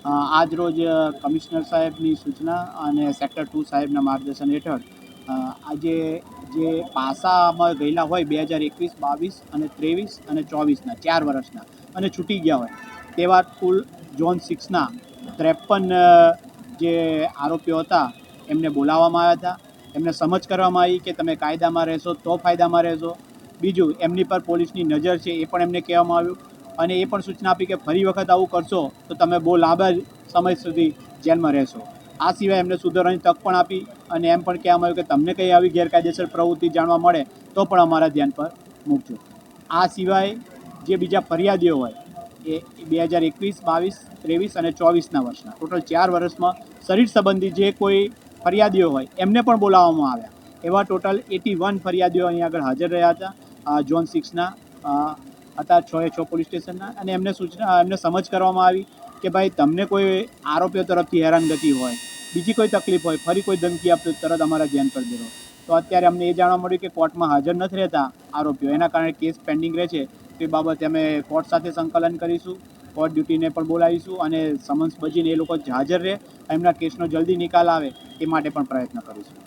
આજ રોજ કમિશનર સાહેબની સૂચના અને સેક્ટર 2 સાહેબના માર્ગદર્શન હેઠળ આજે જે પાસામાં ગયેલા હોય 2021, 22 અને 23 અને 24ના 4 વર્ષના અને છૂટી ગયા હોય તેવા કુલ ઝોન 6ના 53 જે આરોપીઓ હતા એમને બોલાવવામાં આવ્યા હતા. એમને સમજ કરવામાં આવી કે તમે કાયદામાં રહેશો તો ફાયદામાં રહેશો. બીજું, એમની પર પોલીસની નજર છે એ પણ એમને કહેવામાં આવ્યું અને એ પણ સૂચના આપી કે ફરી વખત આવું કરશો તો તમે બહુ લાંબા સમય સુધી જેલમાં રહેશો. આ સિવાય એમને સુધારવાની તક પણ આપી અને એમ પણ કહેવામાં આવ્યું કે તમને કંઈ આવી ગેરકાયદેસર પ્રવૃત્તિ જાણવા મળે તો પણ અમારા ધ્યાન પર મૂકજો. આ સિવાય જે બીજા ફરિયાદીઓ હોય એ 2021, 22, 23 અને 24ના વર્ષના ટોટલ 4 વર્ષમાં શરીર સંબંધી જે કોઈ ફરિયાદીઓ હોય એમને પણ બોલાવવામાં આવ્યા. એવા ટોટલ 81 ફરિયાદીઓ અહીં આગળ હાજર રહ્યા હતા ઝોન 6ના હતા 6 પોલીસ સ્ટેશનના. અને એમને સમજ કરવામાં આવી કે ભાઈ તમને કોઈ આરોપીઓ તરફથી હેરાનગતિ હોય, બીજી કોઈ તકલીફ હોય, ફરી કોઈ ધમકી આપતો તરત અમારા ધ્યાન પર દોરો. તો અત્યારે અમને એ જાણવા મળ્યું કે કોર્ટમાં હાજર નથી રહેતા આરોપીઓ, એના કારણે કેસ પેન્ડિંગ રહે છે. તે બાબતે અમે કોર્ટ સાથે સંકલન કરીશું, કોર્ટ ડ્યુટીને પણ બોલાવીશું અને સમન્સ બજીને એ લોકો હાજર રહે, એમના કેસનો જલ્દી નિકાલ આવે એ માટે પણ પ્રયત્ન કરીશું.